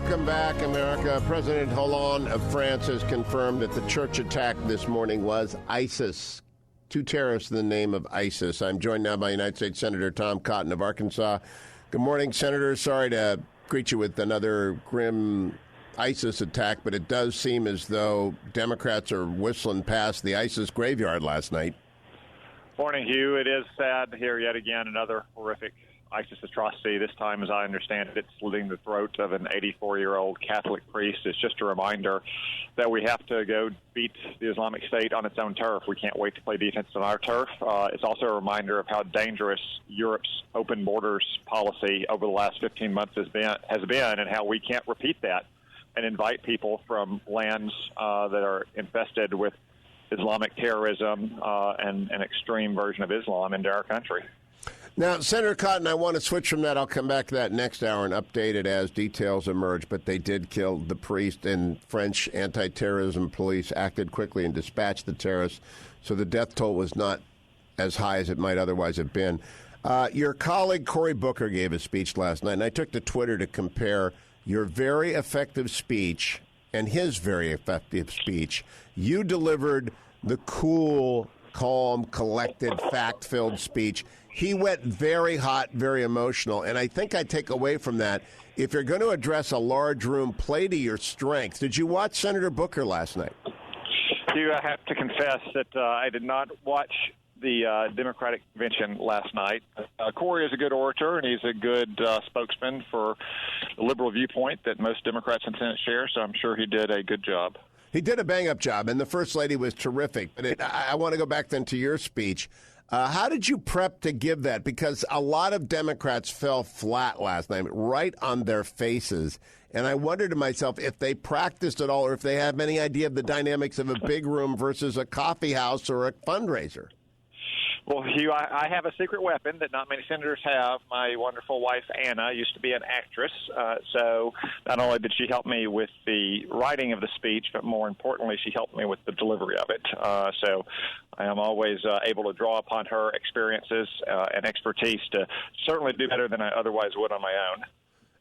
Welcome back, America. President Hollande of France has confirmed that the church attack this morning was ISIS. 2 terrorists in the name of ISIS. I'm joined now by United States Senator Tom Cotton of Arkansas. Good morning, Senator. Sorry to greet you with another grim ISIS attack, but it does seem as though Democrats are whistling past the ISIS graveyard last night. Morning, Hugh. It is sad to hear yet again another horrific ISIS atrocity. This time, as I understand it, it's slitting the throat of an 84-year-old Catholic priest. It's just a reminder that we have to go beat the Islamic State on its own turf. We can't wait to play defense on our turf. It's also a reminder of how dangerous Europe's open borders policy over the last 15 months has been, and how we can't repeat that and invite people from lands that are infested with Islamic terrorism and an extreme version of Islam into our country. Now, Senator Cotton, I want to switch from that. I'll come back to that next hour and update it as details emerge. But they did kill the priest, and French anti-terrorism police acted quickly and dispatched the terrorists. So the death toll was not as high as it might otherwise have been. Your colleague Cory Booker gave a speech last night, and I took to Twitter to compare your very effective speech and his very effective speech. You delivered the cool, calm, collected, fact-filled speech. He went very hot, very emotional, and I think I take away from that, if you're going to address a large room, play to your strength. Did you watch Senator Booker last night? Hugh, I have to confess that I did not watch the Democratic convention last night. Cory is a good orator, and he's a good spokesman for the liberal viewpoint that most Democrats in the Senate share, so I'm sure he did a good job. He did a bang-up job, and the First Lady was terrific. But I want to go back then to your speech. How did you prep to give that? Because a lot of Democrats fell flat last night, right on their faces. And I wondered to myself if they practiced at all or if they have any idea of the dynamics of a big room versus a coffee house or a fundraiser. Well, Hugh, I have a secret weapon that not many senators have. My wonderful wife, Anna, used to be an actress. So not only did she help me with the writing of the speech, but more importantly, she helped me with the delivery of it. So I am always able to draw upon her experiences and expertise to certainly do better than I otherwise would on my own.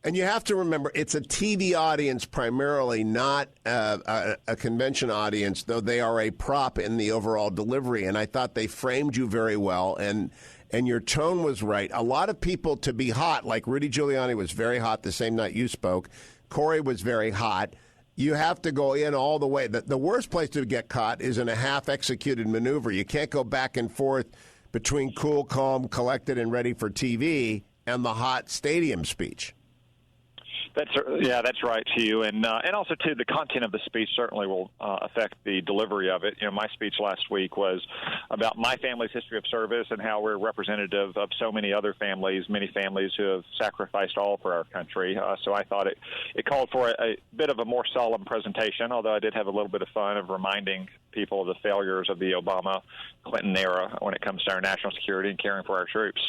And you have to remember, it's a TV audience primarily, not a convention audience, though they are a prop in the overall delivery. And I thought they framed you very well, and your tone was right. A lot of people to be hot, like Rudy Giuliani was very hot the same night you spoke. Cory was very hot. You have to go in all the way. The worst place to get caught is in a half-executed maneuver. You can't go back and forth between cool, calm, collected, and ready for TV and the hot stadium speech. That's right, Hugh, and also too, the content of the speech certainly will affect the delivery of it. You know, my speech last week was about my family's history of service and how we're representative of so many other families, many families who have sacrificed all for our country. So I thought it called for a bit of a more solemn presentation, although I did have a little bit of fun of reminding people of the failures of the Obama-Clinton era when it comes to our national security and caring for our troops.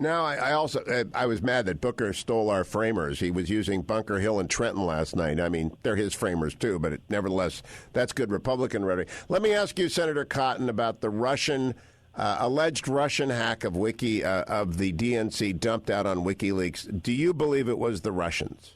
Now, I was mad that Booker stole our framers. He was using Bunker Hill and Trenton last night. I mean, they're his framers too, but nevertheless, that's good Republican rhetoric. Let me ask you, Senator Cotton, about the alleged Russian hack of of the DNC dumped out on WikiLeaks. Do you believe it was the Russians?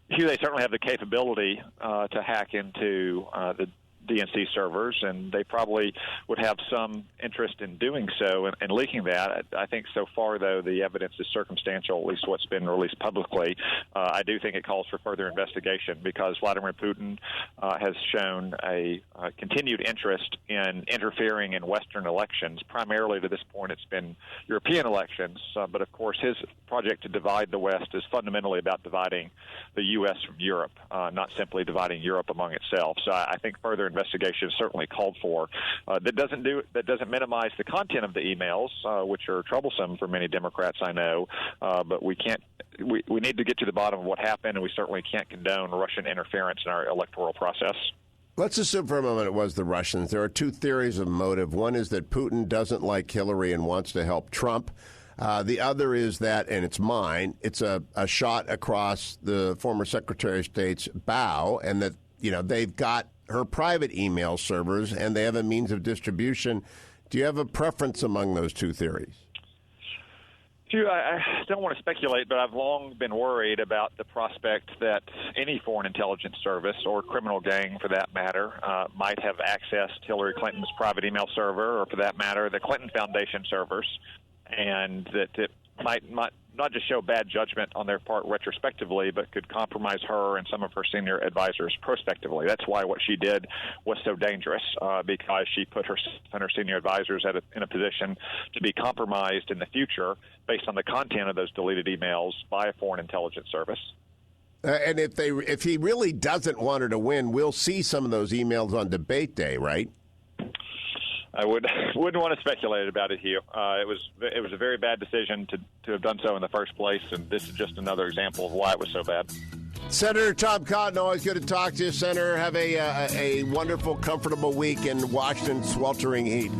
Hugh, they certainly have the capability to hack into the DNC servers, and they probably would have some interest in doing so and leaking that. I think so far, though, the evidence is circumstantial, at least what's been released publicly. I do think it calls for further investigation because Vladimir Putin has shown a continued interest in interfering in Western elections. Primarily to this point, it's been European elections, but of course his project to divide the West is fundamentally about dividing the U.S. from Europe, not simply dividing Europe among itself. So I think further investigation is certainly called for. That doesn't minimize the content of the emails, which are troublesome for many Democrats, I know. But we need to get to the bottom of what happened, and we certainly can't condone Russian interference in our electoral process. Let's assume for a moment it was the Russians. There are two theories of motive. One is that Putin doesn't like Hillary and wants to help Trump. The other is that, and it's mine, it's a shot across the former Secretary of State's bow, and that they've got her private email servers and they have a means of distribution. Do you have a preference among those two theories? Hugh, I don't want to speculate, but I've long been worried about the prospect that any foreign intelligence service or criminal gang, for that matter, might have accessed Hillary Clinton's private email server, or for that matter, the Clinton Foundation servers, and that it might not just show bad judgment on their part retrospectively, but could compromise her and some of her senior advisors prospectively. That's why what she did was so dangerous, because she put herself and her senior advisors in a position to be compromised in the future based on the content of those deleted emails by a foreign intelligence service. And if he really doesn't want her to win, we'll see some of those emails on debate day, right? I wouldn't want to speculate about it, Hugh. It was a very bad decision to have done so in the first place, and this is just another example of why it was so bad. Senator Tom Cotton, always good to talk to you, Senator. Have a wonderful, comfortable week in Washington, sweltering heat.